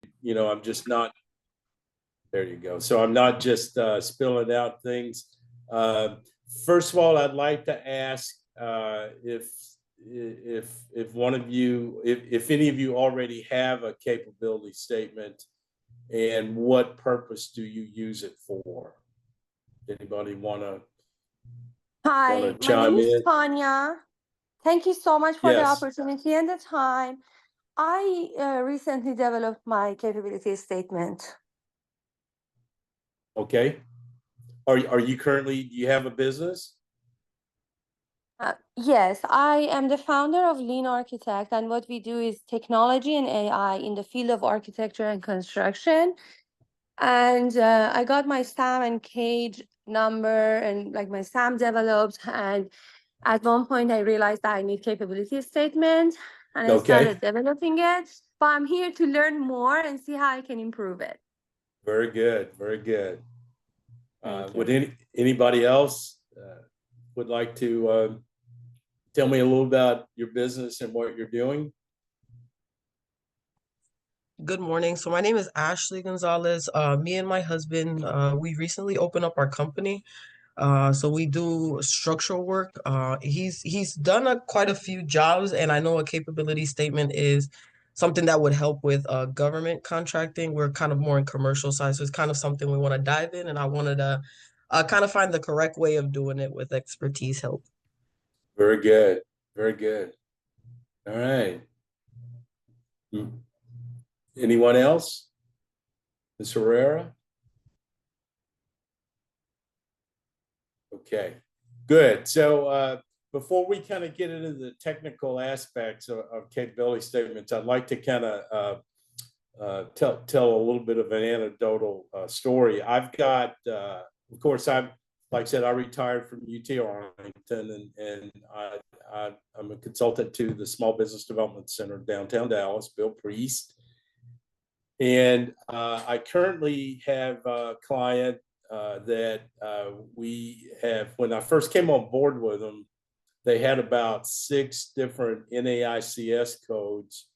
I'm just not, there you go. So I'm not just spilling out things. Uh, First of all, I'd like to ask if one of you, if any of you already have a capability statement, and what purpose do you use it for? Anybody want Hi, to my name chime is in? Tanya. Thank you so much for the Yes. opportunity and the time. I recently developed my capability statement. Okay. Are you currently, do you have a business? Yes, I am the founder of Lean Architect, and what we do is technology and AI in the field of architecture and construction. And I got my SAM and CAGE number and like my SAM developed. And at one point, I realized that I need capability statement, and I Okay. started developing it. But I'm here to learn more and see how I can improve it. Very good. Very good. Thank Would you. anybody else would like to tell me a little about your business and what you're doing? Good morning. So my name is Ashley Gonzalez. Me and my husband, we recently opened up our company. So we do structural work. He's done quite a few jobs, and I know a capability statement is something that would help with government contracting. We're kind of more in commercial side, so it's kind of something we want to dive in, and I wanted to kind of find the correct way of doing it with expertise help. Very good. Very good. All right. Anyone else? Ms. Herrera? Okay, good. So before we kind of get into the technical aspects of capability statements, I'd like to kind of tell a little bit of an anecdotal story. I've got, of course, like I said, I retired from UT Arlington, and I'm a consultant to the Small Business Development Center downtown Dallas, Bill Priest. And I currently have a client that we have, when I first came on board with them, they had about 6 different NAICS codes,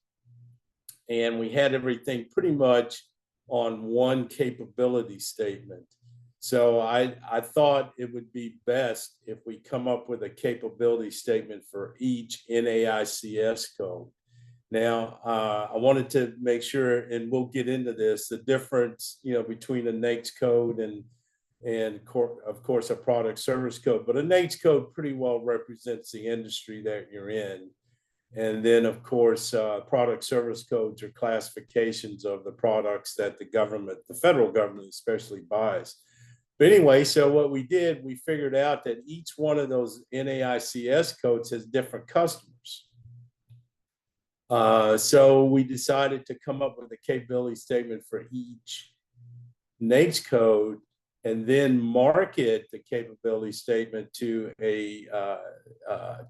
and we had everything pretty much on one capability statement. So I thought it would be best if we come up with a capability statement for each NAICS code. Now, I wanted to make sure, and we'll get into this, the difference, between a NAICS code and of course a product service code. But a NAICS code pretty well represents the industry that you're in. And then, of course, product service codes are classifications of the products that the government, the federal government especially, buys. But anyway, so what we did, we figured out that each one of those NAICS codes has different customers. So we decided to come up with a capability statement for each NAICS code, and then market the capability statement to a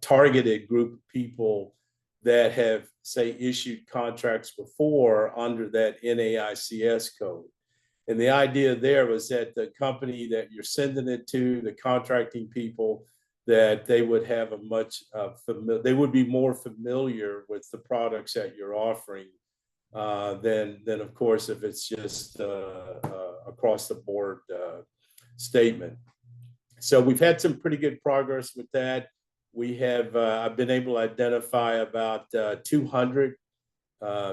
targeted group of people that have, say, issued contracts before under that NAICS code. And the idea there was that the company that you're sending it to, the contracting people, that they would have a much, they would be more familiar with the products that you're offering than of course, if it's just across the board statement. So we've had some pretty good progress with that. We have, I've been able to identify about 200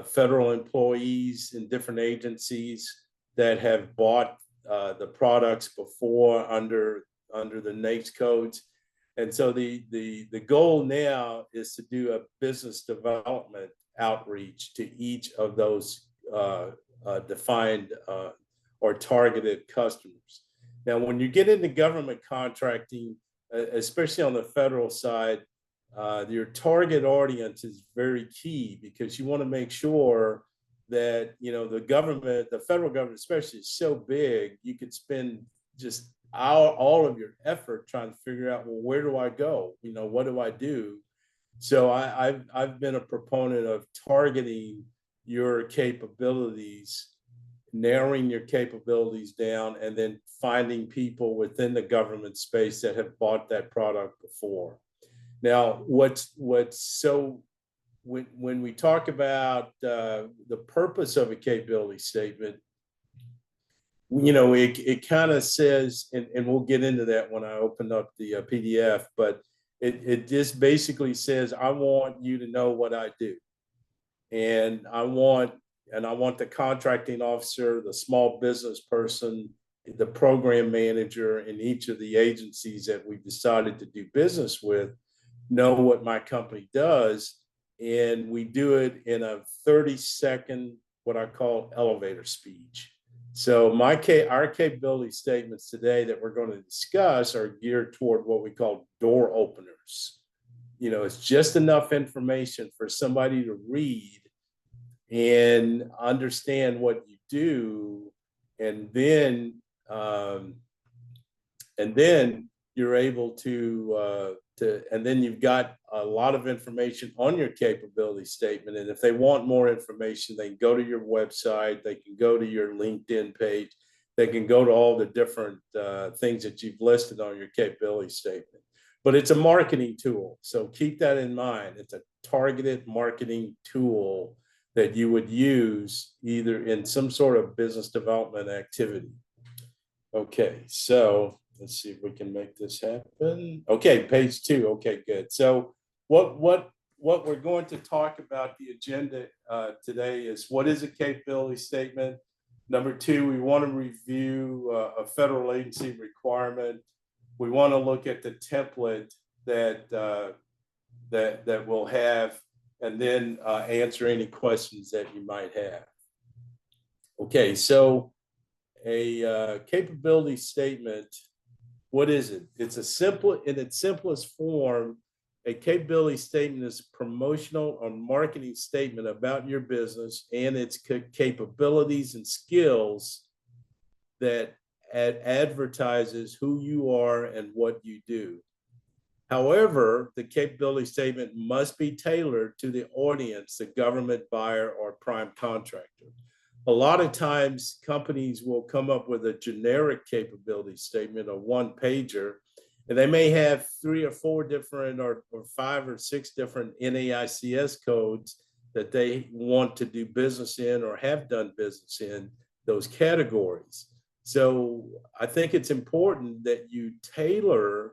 federal employees in different agencies that have bought the products before under the NAICS codes. And so the goal now is to do a business development outreach to each of those defined or targeted customers. Now, when you get into government contracting, especially on the federal side, your target audience is very key, because you want to make sure that, the government, the federal government especially, is so big, you could spend just all of your effort trying to figure out, well, where do I go? What do I do? So I've been a proponent of targeting your capabilities, narrowing your capabilities down, and then finding people within the government space that have bought that product before. Now, what's so when we talk about the purpose of a capability statement, it kind of says, and we'll get into that when I open up the PDF, but it just basically says, I want you to know what I do. And I want the contracting officer, the small business person, the program manager in each of the agencies that we've decided to do business with know what my company does. And we do it in a 30-second, what I call elevator speech. So our capability statements today that we're going to discuss are geared toward what we call door openers. It's just enough information for somebody to read and understand what you do, and then you're able to and then you've got a lot of information on your capability statement. And if they want more information, they can go to your website, they can go to your LinkedIn page, they can go to all the different things that you've listed on your capability statement. But it's a marketing tool, so keep that in mind. It's a targeted marketing tool that you would use either in some sort of business development activity. Okay, so let's see if we can make this happen. Okay, page 2. Okay, good. So what we're going to talk about, the agenda today, is what is a capability statement. Number 2, we want to review a federal agency requirement. We want to look at the template that we'll have, and then answer any questions that you might have. Okay, so a capability statement, what is it? It's in its simplest form, a capability statement is a promotional or marketing statement about your business and its capabilities and skills that advertises who you are and what you do. However, the capability statement must be tailored to the audience, the government buyer or prime contractor. A lot of times companies will come up with a generic capability statement, a one-pager, and they may have 3 or 4 different or 5 or 6 different NAICS codes that they want to do business in or have done business in those categories. So I think it's important that you tailor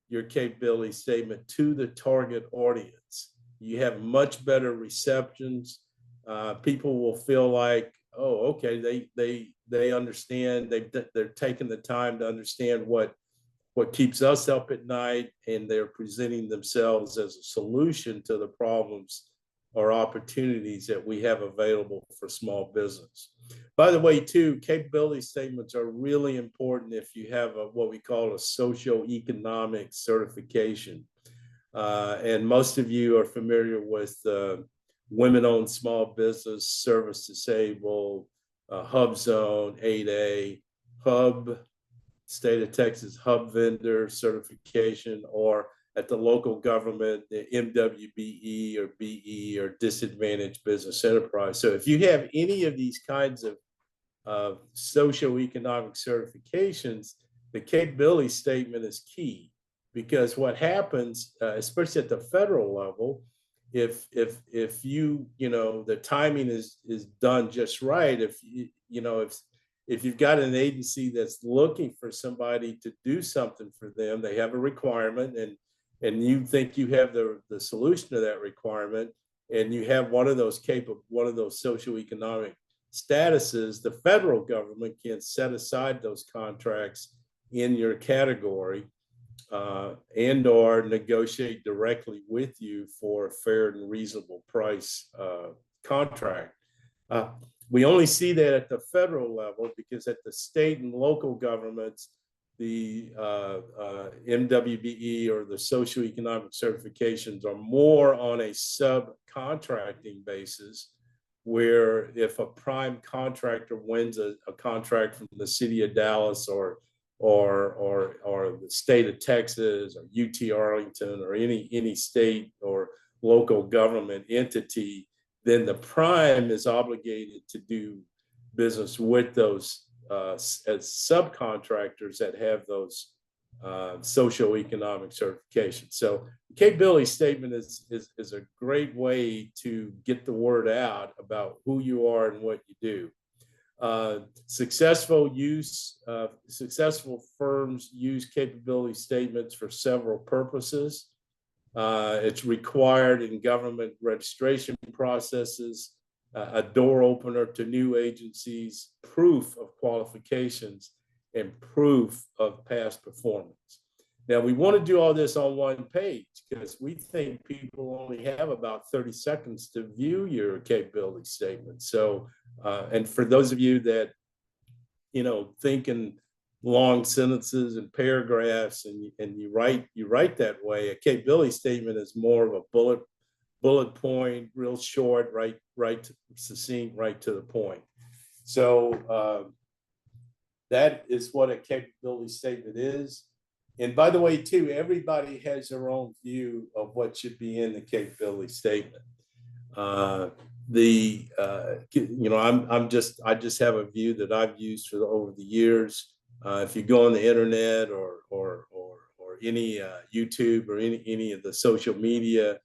your capability statement to the target audience. You have much better receptions. People will feel like, oh, okay, they understand. They're taking the time to understand what keeps us up at night, and they're presenting themselves as a solution to the problems or opportunities that we have available for small business. By the way, too, capability statements are really important if you have what we call a socioeconomic certification. And most of you are familiar with women-owned small business, service disabled, hub zone, 8A, hub, state of Texas hub vendor certification, or at the local government, the MWBE or BE or disadvantaged business enterprise. So if you have any of these kinds of socioeconomic certifications, the capability statement is key, because what happens, especially at the federal level, if the timing is done just right, if you've got an agency that's looking for somebody to do something for them, they have a requirement, and you think you have the solution to that requirement, and you have one of those socioeconomic statuses, the federal government can set aside those contracts in your category and or negotiate directly with you for a fair and reasonable price contract. We only see that at the federal level, because at the state and local governments, the MWBE or the socioeconomic certifications are more on a subcontracting basis, where if a prime contractor wins a contract from the city of Dallas or the state of Texas or UT Arlington or any state or local government entity, then the prime is obligated to do business with those as subcontractors that have those socioeconomic certification. So the capability statement is a great way to get the word out about who you are and what you do. Successful firms use capability statements for several purposes. It's required in government registration processes, a door opener to new agencies, proof of qualifications, and proof of past performance. Now, we want to do all this on one page because we think people only have about 30 seconds to view your capability statement. So, and for those of you that, think in long sentences and paragraphs and you write that way, a capability statement is more of a bullet point, real short, right, succinct, right to the point. So that is what a capability statement is. And by the way, too, everybody has their own view of what should be in the capability statement. I just have a view that I've used over the years. If you go on the internet or any YouTube or any of the social media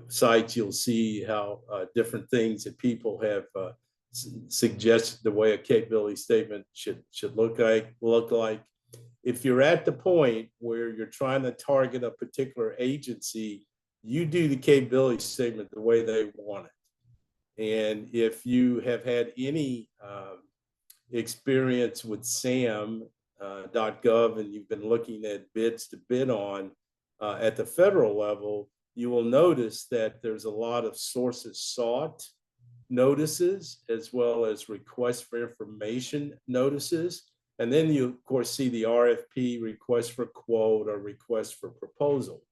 sites, you'll see how different things that people have suggested the way a capability statement should look like. If you're at the point where you're trying to target a particular agency, you do the capability statement the way they want it. And if you have had any experience with SAM.gov and you've been looking at bids to bid on at the federal level, you will notice that there's a lot of sources sought notices as well as requests for information notices. And then you, of course, see the RFP, request for quote or request for proposal.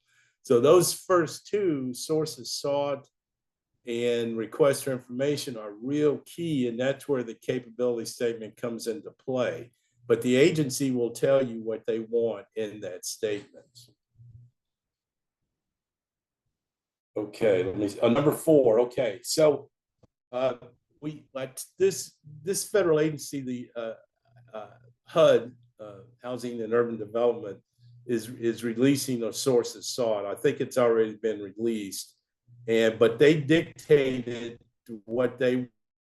So those first two, sources sought and request for information, are real key, and that's where the capability statement comes into play. But the agency will tell you what they want in that statement. Okay, let me number 4. Okay, so we like this federal agency, the HUD, Housing and Urban Development, is releasing those sources sought. I think it's already been released, but they dictated what they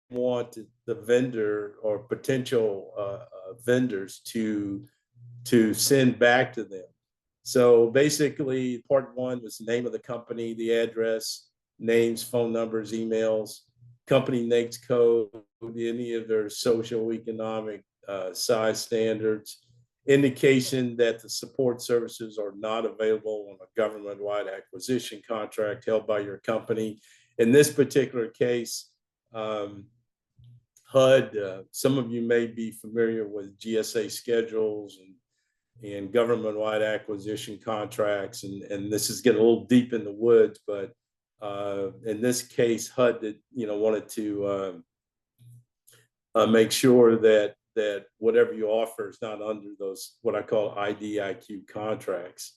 want the vendor or potential vendors to send back to them. So basically, part 1 was the name of the company, the address, names, phone numbers, emails, company NAICS code, any of their socioeconomic size standards, indication that the support services are not available on a government-wide acquisition contract held by your company. In this particular case, HUD, some of you may be familiar with GSA schedules and government-wide acquisition contracts, and this is getting a little deep in the woods, but in this case, HUD wanted to make sure that whatever you offer is not under those, what I call IDIQ contracts.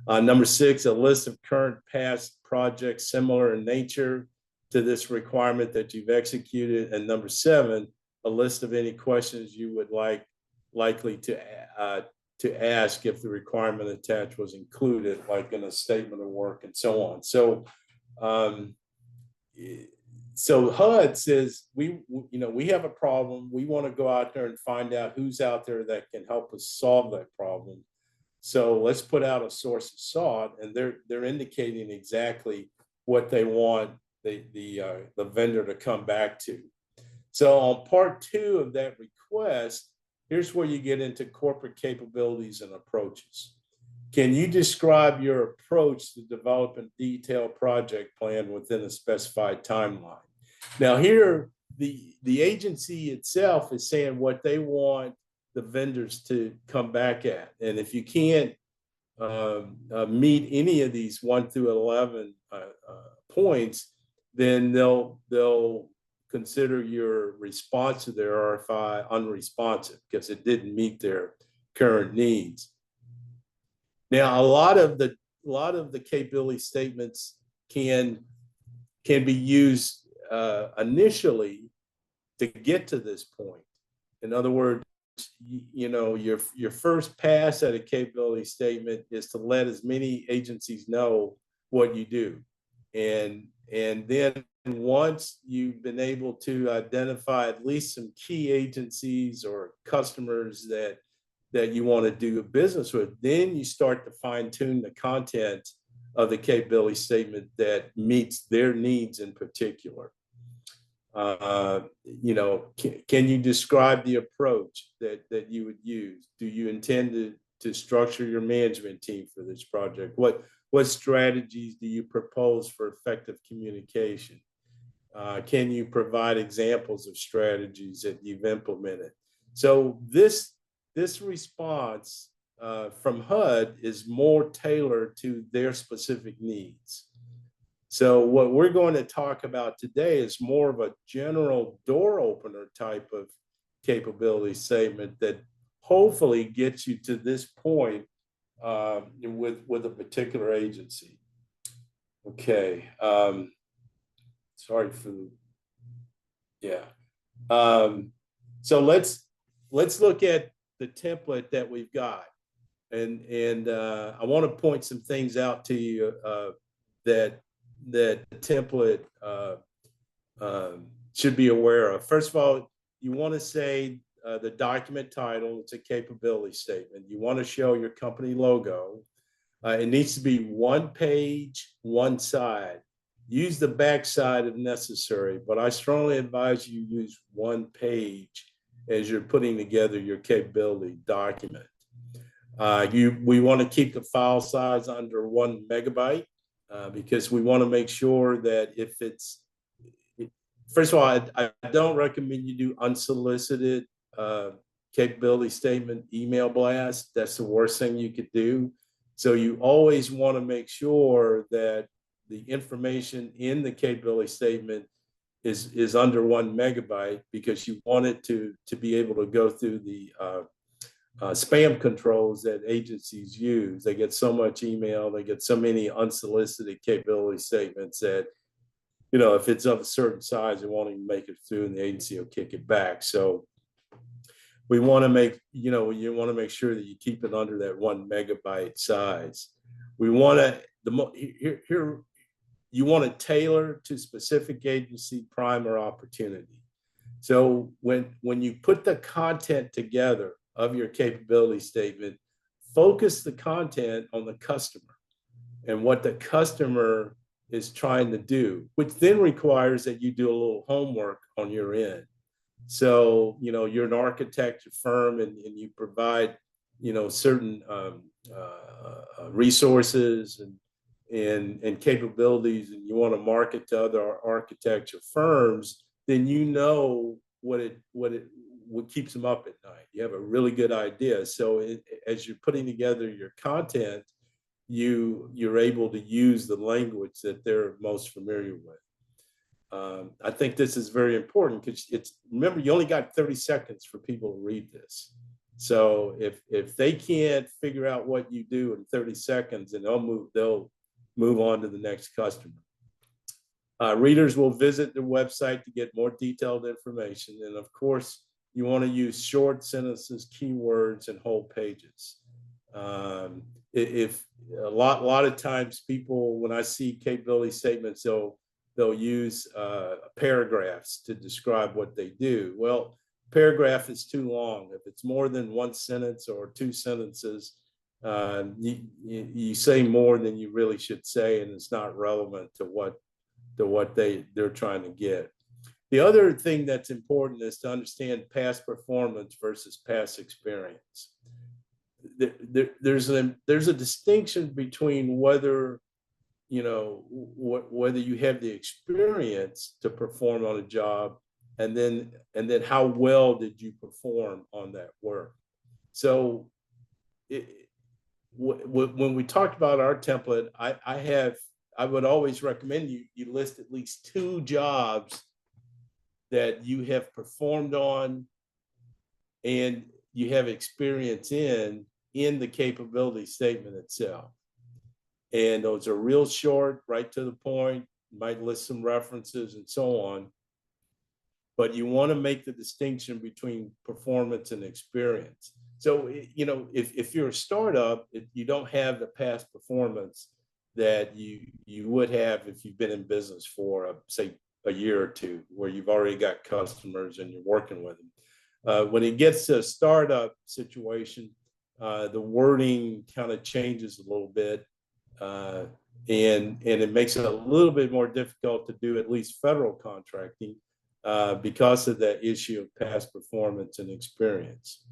Number 6, a list of current past projects similar in nature to this requirement that you've executed. And number 7, a list of any questions you would likely to ask if the requirement attached was included, like in a statement of work and so on. So HUD says, we have a problem. We want to go out there and find out who's out there that can help us solve that problem. So let's put out a source of sought, and they're indicating exactly what they want the vendor to come back to. So on part 2 of that request, here's where you get into corporate capabilities and approaches. Can you describe your approach to develop a detailed project plan within a specified timeline? Now here, the agency itself is saying what they want the vendors to come back at. And if you can't meet any of these 1 through 11 points, then they'll consider your response to their RFI unresponsive because it didn't meet their current needs. Now, a lot of the capability statements can be used initially to get to this point. In other words, your first pass at a capability statement is to let as many agencies know what you do. And then once you've been able to identify at least some key agencies or customers that you want to do business with, then you start to fine tune the content of the capability statement that meets their needs in particular. Can you describe the approach that you would use? Do you intend to structure your management team for this project? What strategies do you propose for effective communication? Can you provide examples of strategies that you've implemented? So this response from HUD is more tailored to their specific needs. So what we're going to talk about today is more of a general door opener type of capability statement that hopefully gets you to this point with a particular agency. Okay. Sorry for so let's look at the template that we've got, and I want to point some things out to you that the template should be aware of. First of all, you want to say the document title. It's a capability statement. You want to show your company logo. It needs to be one page, one side. Use the back side if necessary, but I strongly advise you use one page as you're putting together your capability document. We want to keep the file size under 1 megabyte because we want to make sure that first of all, I don't recommend you do unsolicited capability statement email blast. That's the worst thing you could do. So you always want to make sure that the information in the capability statement is under 1 megabyte, because you want it to be able to go through the spam controls that agencies use. They get so much email, they get so many unsolicited capability statements that, if it's of a certain size, it won't even make it through and the agency will kick it back. So we want to make, you want to make sure that you keep it under that 1 megabyte size. We want to, you want to tailor to specific agency, prime, or opportunity. So when you put the content together of your capability statement, focus the content on the customer and what the customer is trying to do, which then requires that you do a little homework on your end. So, you're an architecture firm and you provide, certain resources and capabilities, and you want to market to other architecture firms, then what keeps them up at night. You have a really good idea. So as you're putting together your content, you're able to use the language that they're most familiar with. I think this is very important because remember, you only got 30 seconds for people to read this. So if they can't figure out what you do in 30 seconds, then they'll move on to the next customer. Readers will visit the website to get more detailed information. And of course, you want to use short sentences, keywords, and whole pages. If a lot of times people, when I see capability statements, they'll use paragraphs to describe what they do. Well, paragraph is too long. If it's more than 1 sentence or 2 sentences, you say more than you really should say, and it's not relevant to what they're trying to get. The other thing that's important is to understand past performance versus past experience. There's a distinction between whether you have the experience to perform on a job, and then how well did you perform on that work. So when we talked about our template, I would always recommend you list at least 2 jobs that you have performed on and you have experience in the capability statement itself. And those are real short, right to the point, might list some references and so on. but you want to make the distinction between performance and experience. So, you know, if you're a startup, you don't have the past performance that you would have if you've been in business for, say, a year or two, where you've already got customers and you're working with them. When it gets to a startup situation, the wording kind of changes a little bit, and it makes it a little bit more difficult to do at least federal contracting because of that issue of past performance and experience.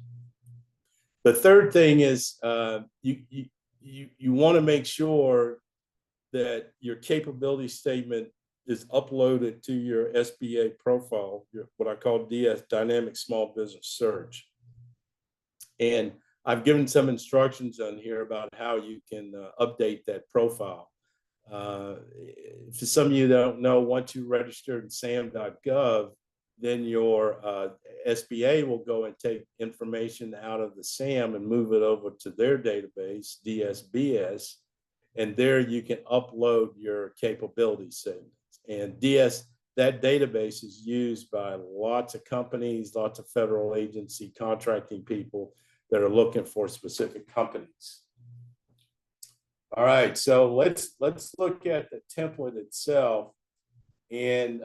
The third thing is you want to make sure that your capability statement is uploaded to your SBA profile, what I call DS, Dynamic Small Business Search. And I've given some instructions on here about how you can update that profile. For some of you that don't know, once you register in sam.gov, then your SBA will go and take information out of the SAM and move it over to their database, DSBS, and there you can upload your capability statements. And that database is used by lots of companies, lots of federal agency contracting people that are looking for specific companies. All right, so let's look at the template itself. And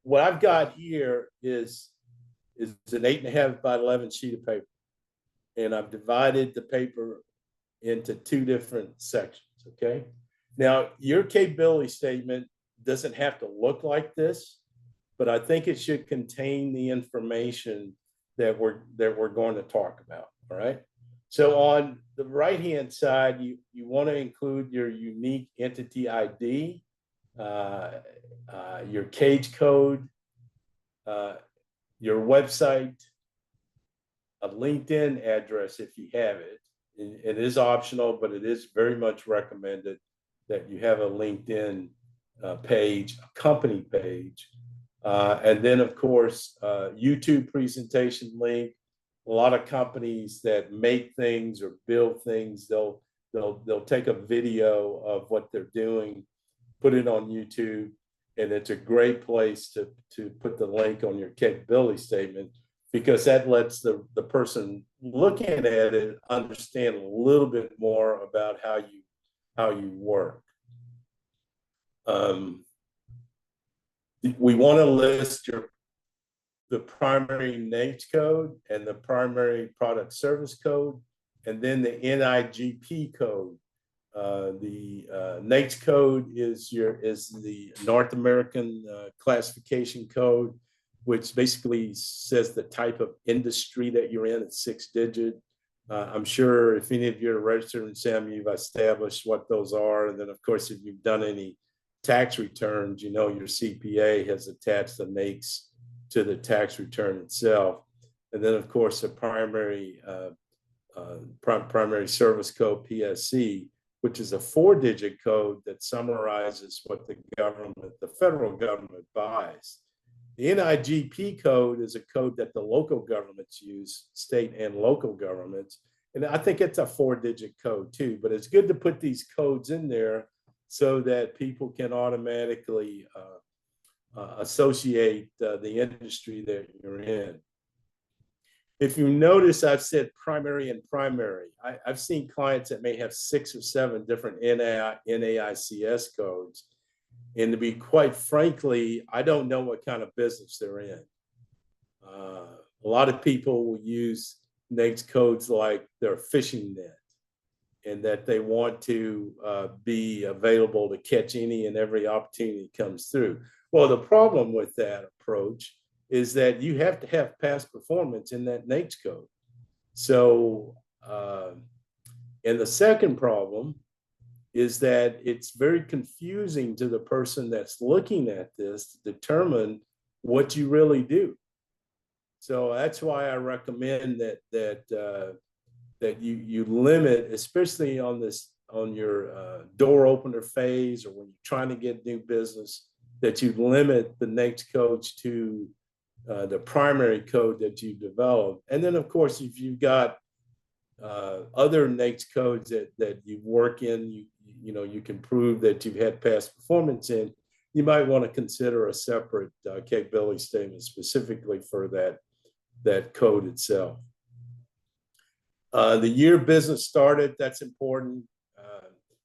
what I've got here is an 8.5 by 11 sheet of paper. And I've divided the paper into two different sections, okay? Now, your capability statement doesn't have to look like this, but I think it should contain the information that we're going to talk about, all right? So on the right-hand side, you want to include your unique entity ID, your cage code, your website, a LinkedIn address if you have it. It is optional, but it is very much recommended that you have a LinkedIn page, a company page. And then, of course, YouTube presentation link. A lot of companies that make things or build things, they'll take a video of what they're doing, put it on YouTube, and it's a great place to put the link on your capability statement, because that lets the person looking at it understand a little bit more about how you work. We want to list the primary NAICS code and the primary product service code, and then the NIGP code. The NAICS code is the North American classification code, which basically says the type of industry that you're in. It's 6-digit. I'm sure if any of you are registered in SAM, you've established what those are. And then, of course, if you've done any tax returns, you know your CPA has attached the NAICS to the tax return itself. And then, of course, the primary service code, PSC, which is a 4-digit code that summarizes what the federal government buys. The NIGP code is a code that the local governments use, state and local governments. And I think it's a 4-digit code too, but it's good to put these codes in there so that people can automatically associate the industry that you're in. If you notice, I've said primary and primary. I've seen clients that may have 6 or 7 different NAICS codes. And to be quite frankly, I don't know what kind of business they're in. A lot of people will use NAICS codes like their fishing net, and that they want to be available to catch any and every opportunity that comes through. Well, the problem with that approach is that you have to have past performance in that NAICS code. So, and the second problem is that it's very confusing to the person that's looking at this to determine what you really do. So that's why I recommend that you limit, especially on your door opener phase or when you're trying to get new business, that you limit the NAICS codes to the primary code that you develop. And then, of course, if you've got other NAICS codes that you work in, you can prove that you've had past performance in, you might want to consider a separate capability statement specifically for that code itself. The year business started, that's important.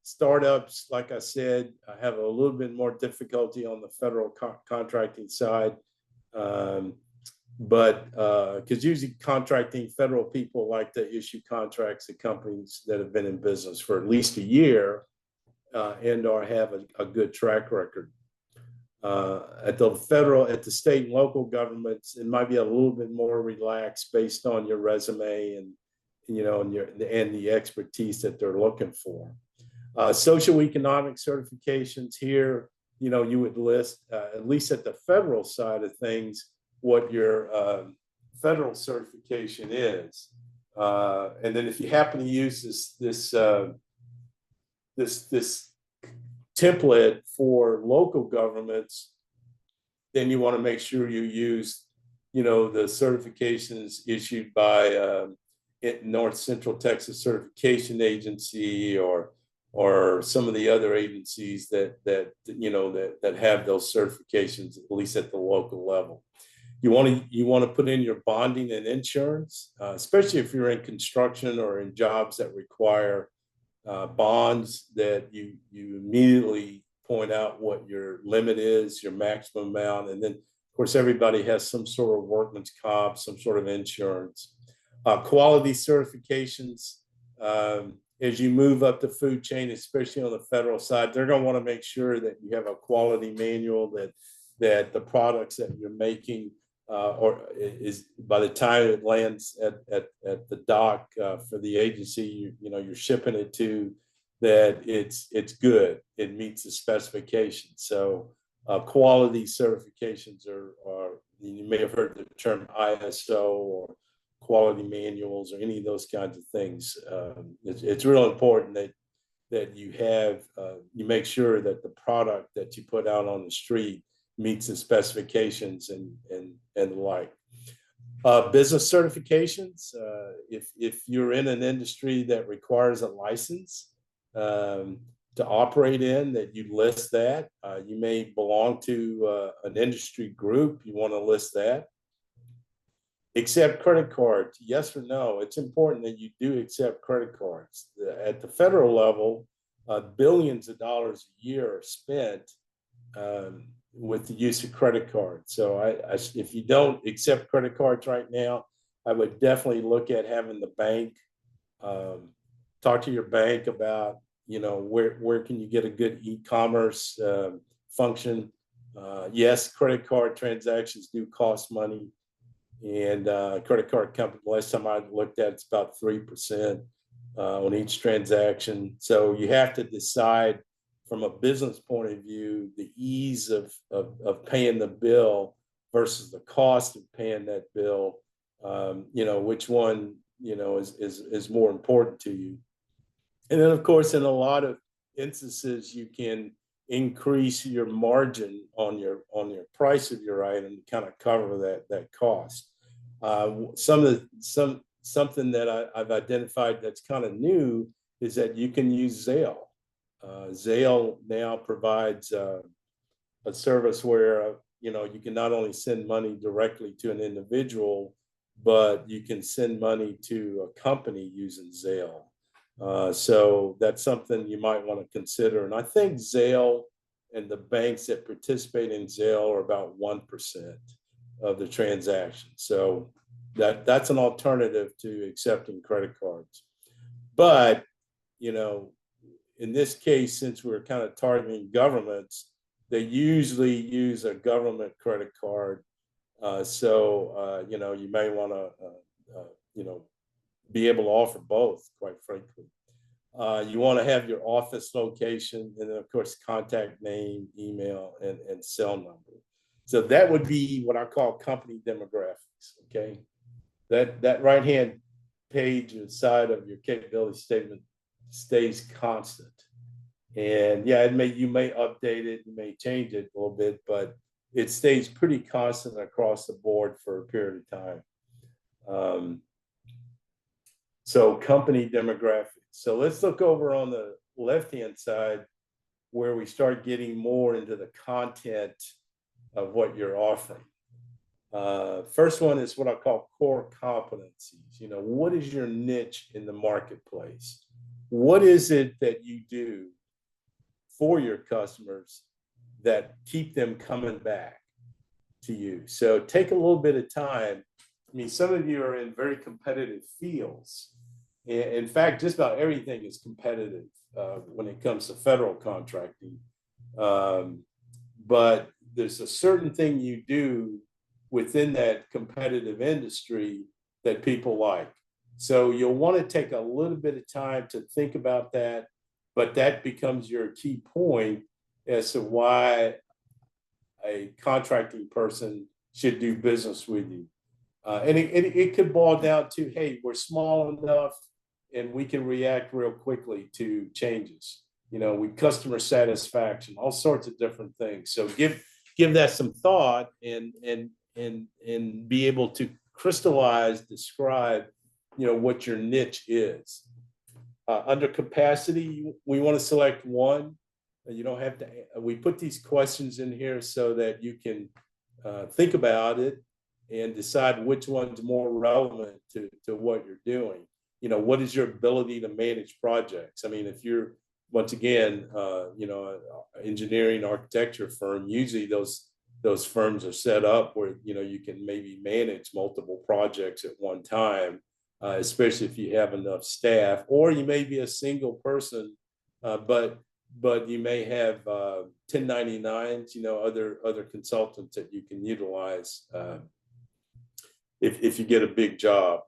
Startups, like I said, have a little bit more difficulty on the federal contracting side. But because usually contracting federal people like to issue contracts to companies that have been in business for at least a year and or have a good track record. At the state and local governments, it might be a little bit more relaxed based on your resume and the expertise that they're looking for. Social economic certifications here, you would list at least at the federal side of things what your federal certification is, and then if you happen to use this template for local governments, then you want to make sure you use, the certifications issued by North Central Texas Certification Agency or some of the other agencies that have those certifications, at least at the local level. You want to put in your bonding and insurance, especially if you're in construction or in jobs that require bonds, that you immediately point out what your limit is, your maximum amount, and then of course everybody has some sort of workman's comp, some sort of insurance. Quality certifications, as you move up the food chain, especially on the federal side, they're going to want to make sure that you have a quality manual, that the products that you're making or is by the time it lands at the dock for the agency you're shipping it to, that it's good, it meets the specifications. So quality certifications are you may have heard the term ISO or quality manuals or any of those kinds of things. It's real important that you have you make sure that the product that you put out on the street meets the specifications and the like. Business certifications, if you're in an industry that requires a license to operate in, that you list that. You may belong to an industry group, you want to list that. Accept credit cards, yes or no? It's important that you do accept credit cards. At the federal level, billions of dollars a year are spent with the use of credit cards. So if you don't accept credit cards right now, I would definitely look at having the bank talk to your bank about, where can you get a good e-commerce function. Yes, credit card transactions do cost money, and credit card company, last time I looked at, it's about 3% on each transaction. So you have to decide from a business point of view, the ease of paying the bill versus the cost of paying that bill, which one, is more important to you. And then of course, in a lot of instances, you can increase your margin on your price of your item to kind of cover that cost. Something that I've identified that's kind of new is that you can use Zelle. Zelle now provides a service where you can not only send money directly to an individual, but you can send money to a company using Zelle. So that's something you might want to consider. And I think Zelle and the banks that participate in Zelle are about 1% of the transaction. So that's an alternative to accepting credit cards. But in this case, since we're kind of targeting governments, they usually use a government credit card. So you may want to, be able to offer both, quite frankly. You want to have your office location, and then of course, contact name, email, and cell number. So that would be what I call company demographics, okay? That right-hand page inside of your capability statement stays constant. And yeah, you may update it, you may change it a little bit, but it stays pretty constant across the board for a period of time. So company demographics. So let's look over on the left-hand side where we start getting more into the content of what you're offering. First one is what I call core competencies. You know, what is your niche in the marketplace? What is it that you do for your customers that keep them coming back to you? So take a little bit of time. I mean, some of you are in very competitive fields. In fact, just about everything is competitive when it comes to federal contracting. But there's a certain thing you do within that competitive industry that people like. So you'll want to take a little bit of time to think about that, but that becomes your key point as to why a contracting person should do business with you. And it could boil down to, hey, we're small enough and we can react real quickly to changes. You know, with customer satisfaction, all sorts of different things. So give that some thought and be able to crystallize, describe, you know, what your niche is. Under capacity, we want to select one. You don't have to. We put these questions in here so that you can think about it and decide which one's more relevant to what you're doing. You know, what is your ability to manage projects? I mean, if you're, once again, you know, engineering architecture firm, usually those firms are set up where, you know, you can maybe manage multiple projects at one time, especially if you have enough staff, or you may be a single person, but you may have 1099s, you know, other consultants that you can utilize if you get a big job.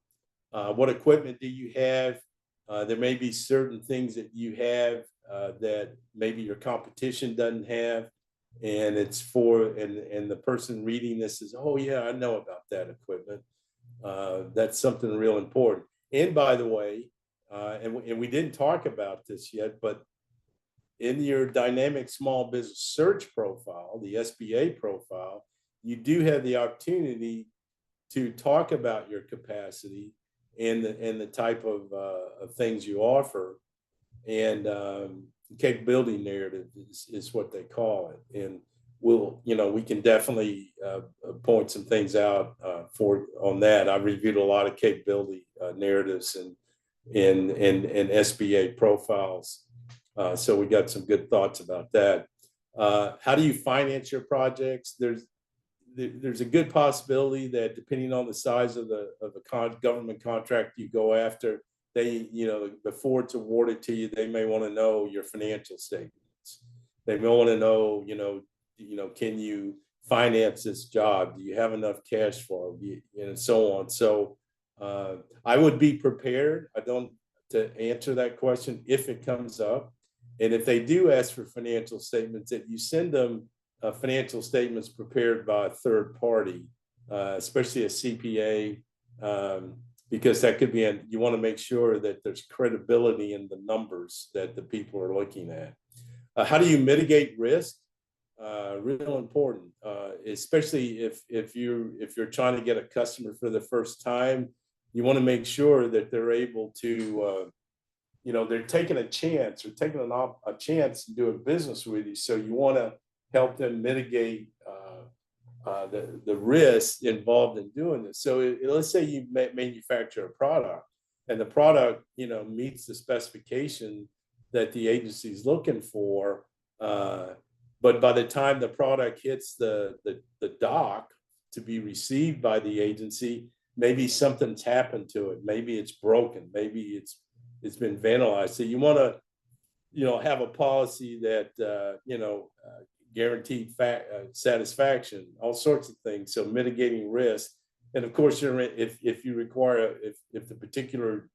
What equipment do you have? There may be certain things that you have that maybe your competition doesn't have, and it's and the person reading this is, oh yeah, I know about that equipment. That's something real important. And by the way, and we didn't talk about this yet, but in your dynamic small business search profile, the SBA profile, you do have the opportunity to talk about your capacity and the type of things you offer, and capability narrative is what they call it. And we can definitely point some things out on that. I reviewed a lot of capability narratives and SBA profiles. So we got some good thoughts about that. How do you finance your projects? There's a good possibility that depending on the size of the government contract you go after, they, you know, before it's awarded to you, they may want to know your financial statements. They may want to know, you know, can you finance this job? Do you have enough cash flow? And so on. So I would be prepared. To answer that question if it comes up. And if they do ask for financial statements, that you send them financial statements prepared by a third party, especially a CPA, because that could be, you want to make sure that there's credibility in the numbers that the people are looking at. How do you mitigate risk? Real important, especially if you're trying to get a customer for the first time. You want to make sure that they're able to, you know, they're taking a chance or taking a chance to doing business with you. So you want to help them mitigate the risk involved in doing this. So let's say you manufacture a product, and the product, you know, meets the specification that the agency is looking for, but by the time the product hits the dock to be received by the agency, maybe something's happened to it. Maybe it's broken. Maybe it's been vandalized. So you want to, you know, have a policy that guaranteed satisfaction, all sorts of things. So mitigating risk, and of course, if you require, if the particular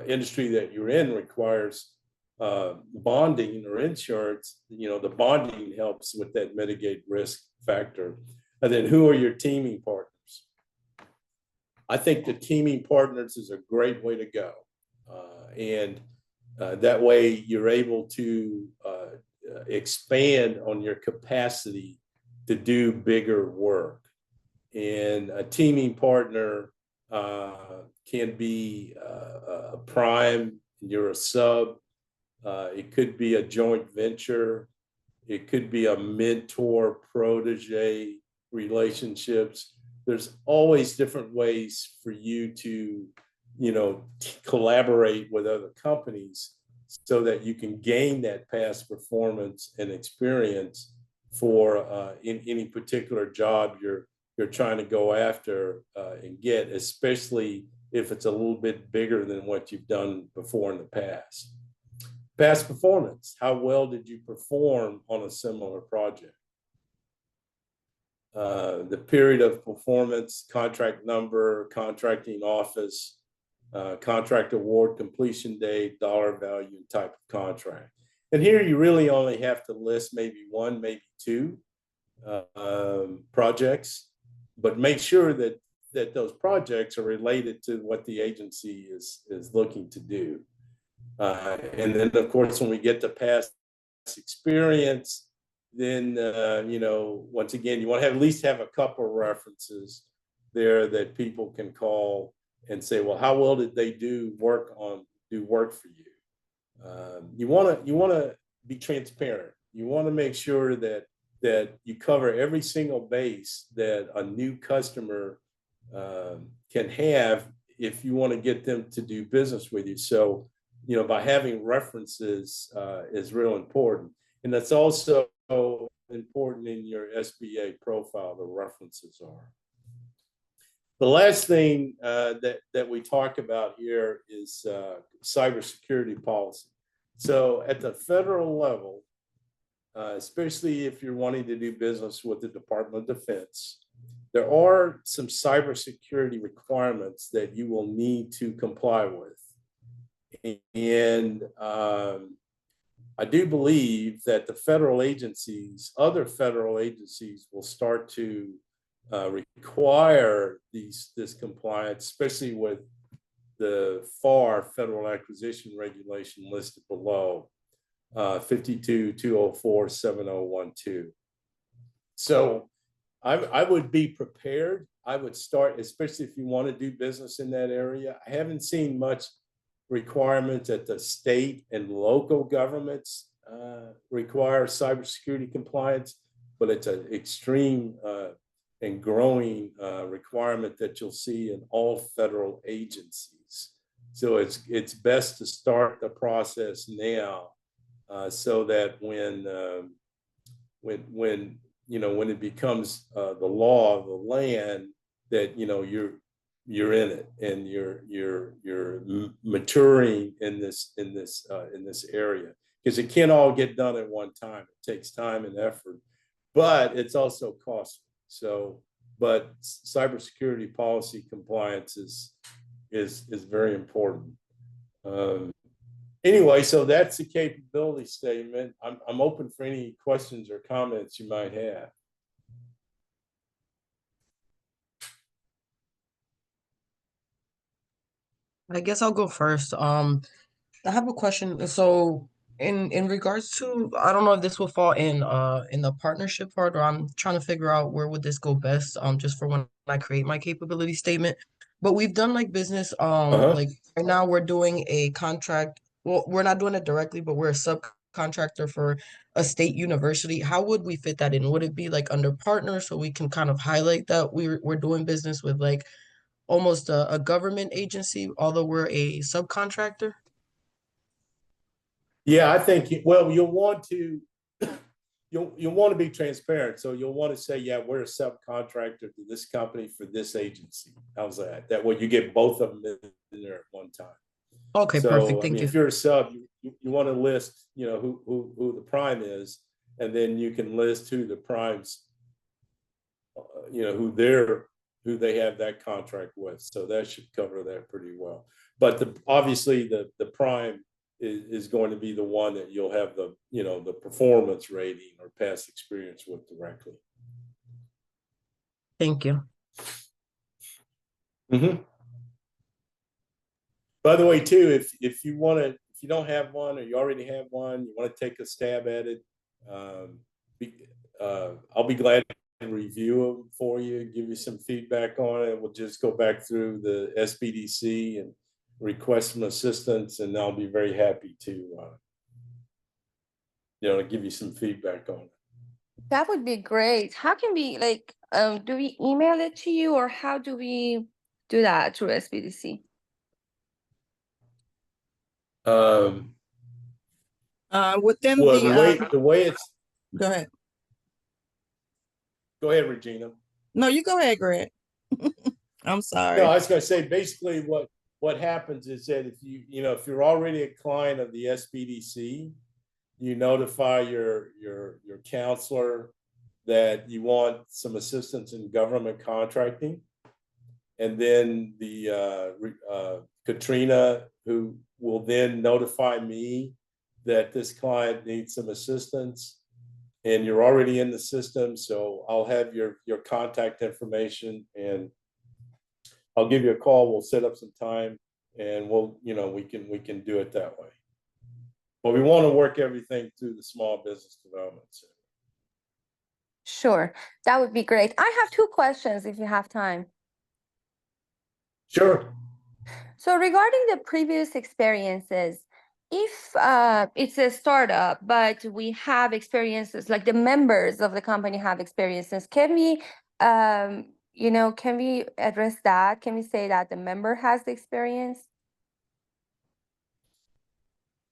industry that you're in requires bonding or insurance, you know, the bonding helps with that mitigate risk factor. And then, who are your teaming partners? I think the teaming partners is a great way to go, and that way you're able to expand on your capacity to do bigger work. And a teaming partner can be a prime, you're a sub, It could be a joint venture. It could be a mentor protege relationships. There's always different ways for you to, collaborate with other companies so that you can gain that past performance and experience for in any particular job you're trying to go after and get, especially if it's a little bit bigger than what you've done before in the past. Past performance, how well did you perform on a similar project? The period of performance, contract number, contracting office, contract award, completion date, dollar value, and type of contract. And here you really only have to list maybe one, maybe two projects, but make sure that those projects are related to what the agency is looking to do. And then, of course, when we get to past experience, then, once again, you want to at least have a couple of references there that people can call and say, well, how well did they do work for you? You want to be transparent. You want to make sure that you cover every single base that a new customer can have if you want to get them to do business with you. So, by having references is real important. And that's also important in your SBA profile, the references are. The last thing that we talk about here is cybersecurity policy. So at the federal level, especially if you're wanting to do business with the Department of Defense, there are some cybersecurity requirements that you will need to comply with. And I do believe that the federal agencies, other federal agencies, will start to require this compliance, especially with the FAR, Federal Acquisition Regulation, listed below, 52-204-7012. So I would be prepared. I would start, especially if you want to do business in that area. I haven't seen much requirements at the state and local governments require cybersecurity compliance, but it's an extreme and growing requirement that you'll see in all federal agencies. So it's best to start the process now, so that when it becomes the law of the land, that you're in it and you're maturing in this area, because it can't all get done at one time. It takes time and effort, but it's also costly. So, but cybersecurity policy compliance is very important. Anyway, so that's the capability statement. I'm open for any questions or comments you might have. I guess I'll go first. I have a question. So in regards to, I don't know if this will fall in the partnership part, or I'm trying to figure out where would this go best, just for when I create my capability statement. But we've done like business, like right now we're doing a contract. Well, we're not doing it directly, but we're a subcontractor for a state university. How would we fit that in? Would it be like under partner, so we can kind of highlight that we're doing business with like almost a government agency, although we're a subcontractor? Yeah, I think, well, you'll want to be transparent. So you'll want to say, yeah, we're a subcontractor to this company for this agency. How's that? That way you get both of them in there at one time. Okay, so, perfect. Thank you. If you're a sub, you want to list, who the prime is, and then you can list who the primes, who they have that contract with. So that should cover that pretty well. But obviously the prime is going to be the one that you'll have the performance rating or past experience with directly. Thank you. Mm-hmm. By the way, too, if you don't have one, or you already have one, you want to take a stab at it, I'll be glad to review them for you, give you some feedback on it. We'll just go back through the SBDC and request some assistance, and I'll be very happy to to give you some feedback on it. That would be great. How can we like do we email it to you, or how do we do that through SBDC? Within Well, the the way it's, go ahead. go ahead, Regina. No, you go ahead, Greg. I'm No, sorry. I was going to say, basically what happens is that if if you're already a client of the SBDC, you notify your counselor that you want some assistance in government contracting. And then the Katrina, who will then notify me that this client needs some assistance, and you're already in the system. So I'll have your contact information, and I'll give you a call. We'll set up some time, and we can do it that way. But we want to work everything through the Small Business Development Center. Sure, that would be great. I have two questions if you have time. Sure. So regarding the previous experiences, if it's a startup, but we have experiences, like the members of the company have experiences, can we, can we address that? Can we say that the member has the experience?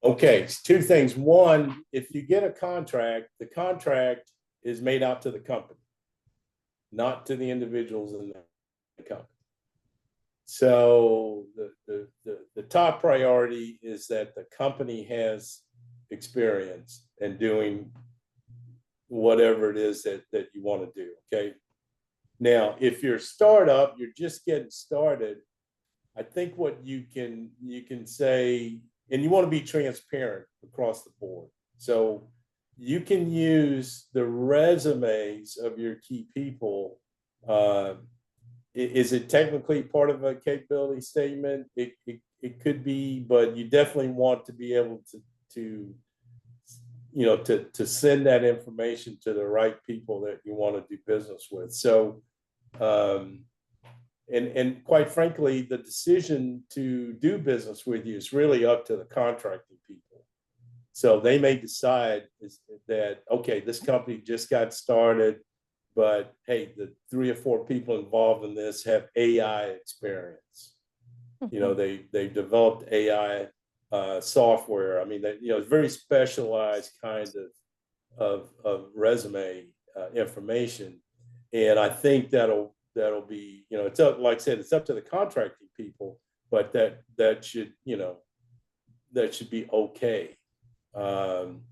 Okay, it's two things. One, if you get a contract, the contract is made out to the company, not to the individuals in the company. So the top priority is that the company has experience in doing whatever it is that you want to do. Okay. Now, if you're a startup, you're just getting started, I think what you can say, and you want to be transparent across the board. So you can use the resumes of your key people. Is it technically part of a capability statement? It could be, but you definitely want to be able to send that information to the right people that you want to do business with. So, and quite frankly, the decision to do business with you is really up to the contracting people. So they may decide that, okay, this company just got started, but hey, the 3 or 4 people involved in this have AI experience. They've developed AI software. I mean, it's very specialized kind of resume information, and I think that'll be, it's up, like I said, it's up to the contracting people, but that should be okay.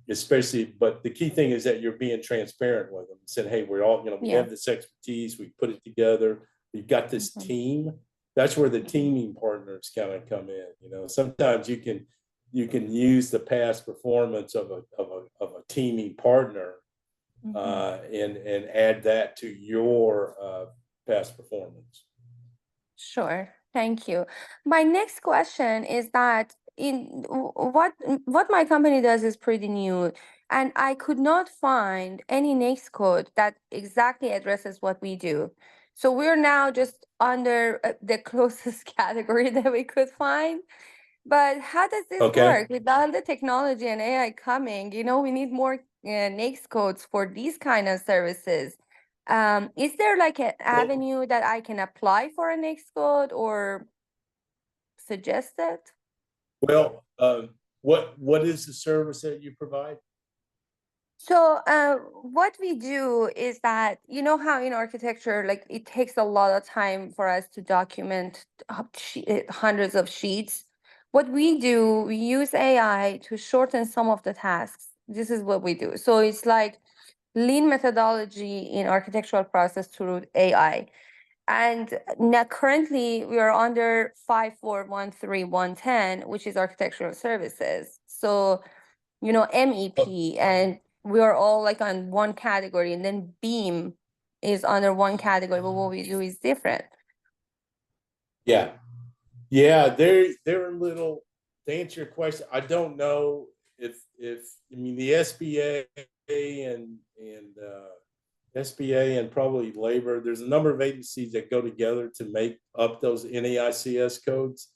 Especially, but the key thing is that you're being transparent with them. Said, hey, we're all, we have this expertise, we put it together, we've got this team. That's where the teaming partners kind of come in. Sometimes you can use the past performance of a teaming partner and add that to your past performance. Sure, thank you. My next question is that in what my company does is pretty new, and I could not find any NAICS code that exactly addresses what we do. So we're now just under the closest category that we could find. But how does this work with all the technology and AI coming? We need more NAICS codes for these kind of services. Is there like an avenue that I can apply for a NAICS code or suggest it? Well, what is the service that you provide? So what we do is that, how in architecture, like it takes a lot of time for us to document hundreds of sheets. What we do, we use AI to shorten some of the tasks. This is what we do. So it's like lean methodology in architectural process through AI. And now currently we are under 5413110, which is architectural services. So, MEP, and we are all like on one category, and then BEAM is under one category, but what we do is different. Yeah, they're a little, to answer your question, I don't know if the SBA and SBA and probably labor, there's a number of agencies that go together to make up those NAICS codes.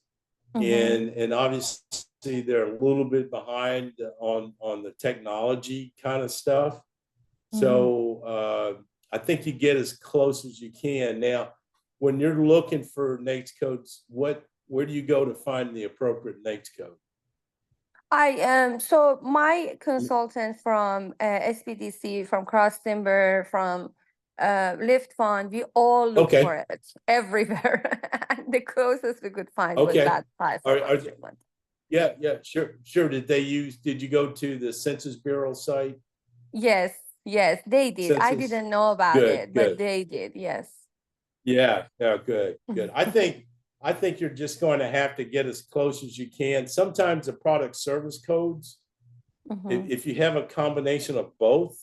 And obviously they're a little bit behind on the technology kind of stuff. So I think you get as close as you can. Now, when you're looking for NAICS codes, where do you go to find the appropriate NAICS code? So my consultant from SBDC, from Cross Timber, from Lift Fund, we all look for it everywhere. And the closest we could find was that type of agreement. Yeah, sure. Did you go to the Census Bureau site? Yes, they did. I didn't know about it, but they did, yes. Yeah, good. I think you're just going to have to get as close as you can. Sometimes the product service codes, if you have a combination of both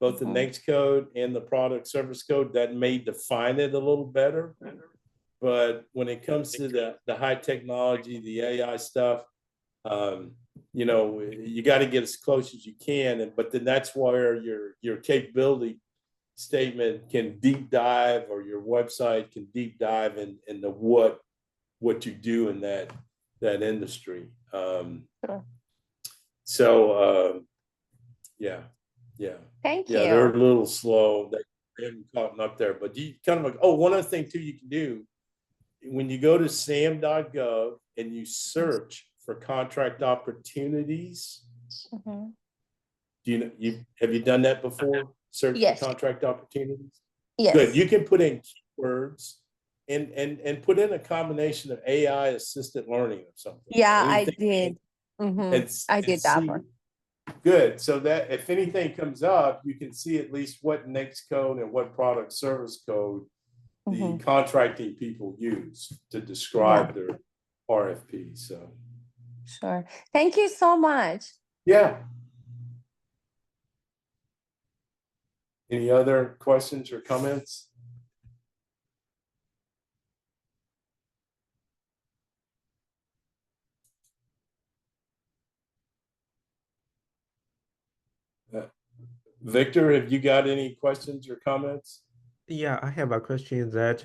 the NAICS code and the product service code, that may define it a little better. But when it comes to the high technology, the AI stuff, you know, you got to get as close as you can. But then that's where your capability statement can deep dive, or your website can deep dive into what you do in that industry. So yeah. Thank you. Yeah, they're a little slow. They haven't caught up there. But you kind of like, one other thing too you can do, when you go to sam.gov and you search for contract opportunities, have you done that before? Search for contract opportunities? Yes. Good. You can put in keywords and put in a combination of AI assisted learning or something. Yeah, I did. I did that one. Good. So that if anything comes up, you can see at least what NAICS code and what product service code the contracting people use to describe their RFP. So sure. Thank you so much. Yeah. Any other questions or comments? Victor, have you got any questions or comments? Yeah, I have a question that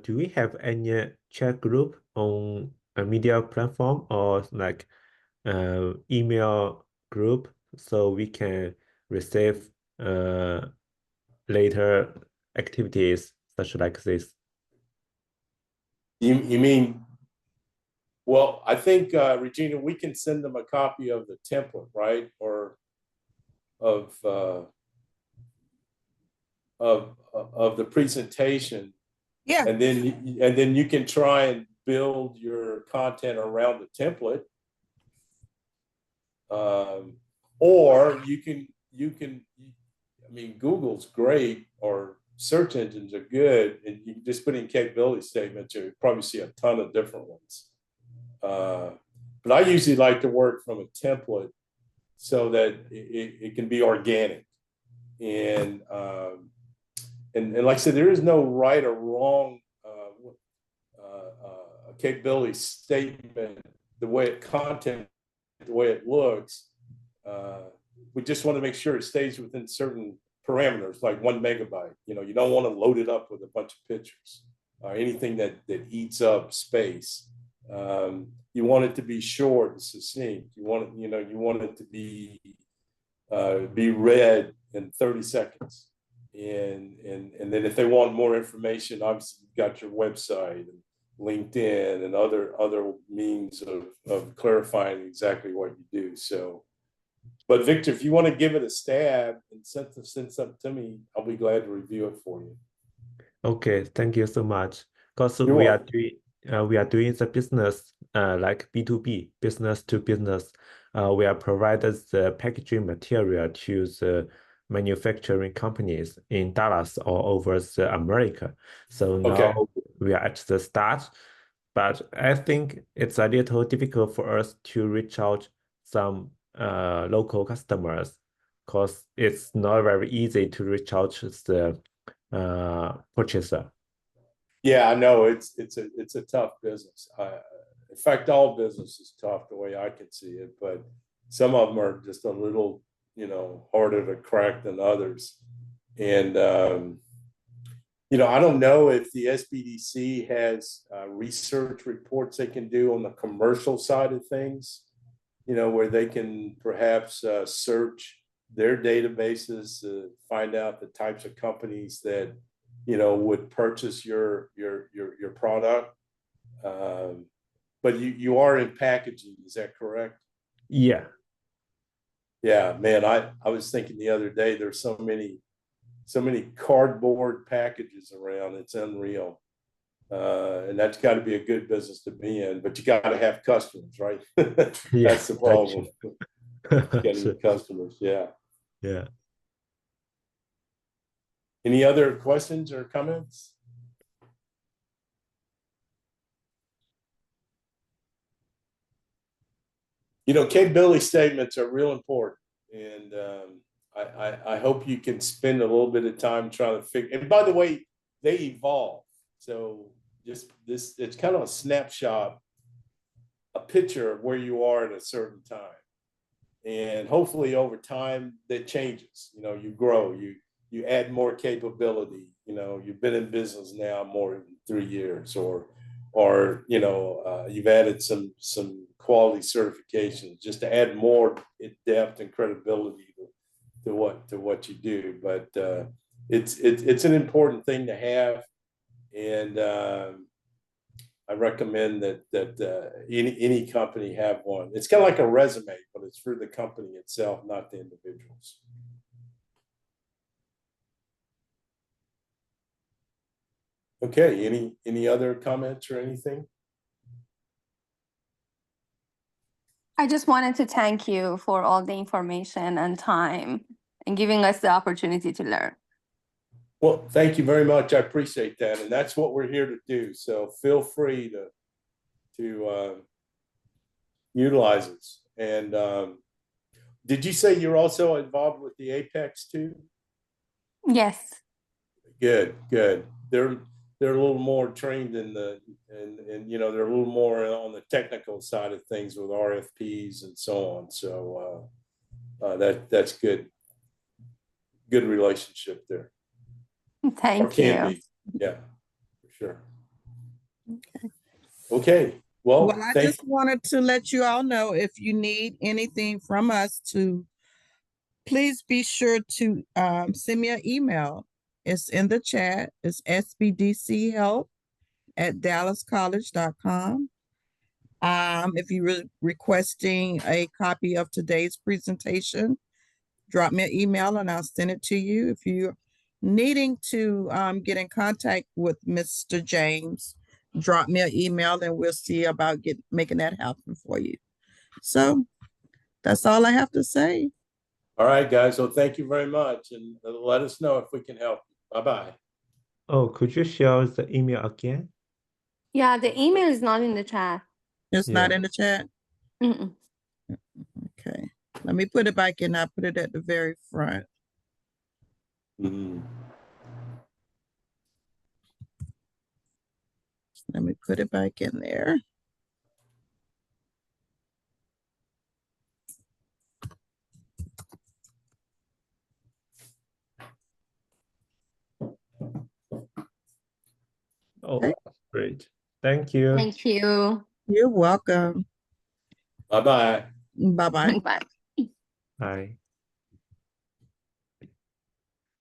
do we have any chat group on a media platform or like email group so we can receive later activities such like this? You mean, well, I think Regina, we can send them a copy of the template, right? Or of the presentation. Yeah. And then you can try and build your content around the template. Or you can, I mean, Google's great, or search engines are good, and you can just put in capability statements, you'll probably see a ton of different ones. But I usually like to work from a template so that it can be organic. And like I said, there is no right or wrong capability statement, the way it looks. We just want to make sure it stays within certain parameters, like 1 megabyte. You know, you don't want to load it up with a bunch of pictures or anything that eats up space. You want it to be short and succinct. You want it to be read in 30 seconds. And then if they want more information, obviously you've got your website and LinkedIn and other means of clarifying exactly what you do. So, but Victor, if you want to give it a stab and send something to me, I'll be glad to review it for you. Okay, thank you so much. Because we are doing the business like B2B, business to business. We are provided the packaging material to the manufacturing companies in Dallas or over the America. So now we are at the start, but I think it's a little difficult for us to reach out some local customers because it's not very easy to reach out to the purchaser. Yeah, I know it's a tough business. In fact, all business is tough the way I can see it, but some of them are just a little, harder to crack than others. And I don't know if the SBDC has research reports they can do on the commercial side of things. where they can perhaps search their databases, find out the types of companies that, would purchase your product. But you are in packaging, is that correct? Yeah. Yeah, man, I was thinking the other day, there's so many cardboard packages around, it's unreal. And that's got to be a good business to be in, but you got to have customers, right? Yeah, That's the problem. Getting Sure. customers, yeah. Yeah. Any other questions or comments? Capability statements are real important, and I hope you can spend a little bit of time trying to figure. And by the way, they evolve. So it's kind of a snapshot, a picture of where you are at a certain time, and hopefully over time that changes. You grow, you add more capability. You've been in business now more than 3 years, or you've added some quality certifications just to add more depth and credibility to what you do. But it's an important thing to have, and I recommend that any company have one. It's kind of like a resume, but it's for the company itself, not the individuals. Okay, any other comments or anything? I just wanted to thank you for all the information and time and giving us the opportunity to learn. Well, thank you very much. I appreciate that. And that's what we're here to do. So feel free to utilize it. And did you say you're also involved with the Apex too? Yes. Good. They're a little more trained in they're a little more on the technical side of things with RFPs and so on. So that's good. Good relationship there. Thank you. Be. Yeah, for sure. Okay. Well, I just wanted to let you all know, if you need anything from us, please be sure to send me an email. It's in the chat. It's sbdchelp@dallascollege.com. If you're requesting a copy of today's presentation, drop me an email and I'll send it to you. If you're needing to get in contact with Mr. James, drop me an email and we'll see about making that happen for you. So that's all I have to say. All right, guys. Well, thank you very much. And let us know if we can help you. Bye-bye. Oh, could you share the email again? Yeah, the email is not in the chat. It's not in the chat? Mm-mm. Okay. Let me put it back in. I put it at the very front. Mm-hmm. Let me put it back in there. Oh, okay. Great. Thank you. Thank you. You're welcome. Bye-bye. Bye-bye. Bye. Bye.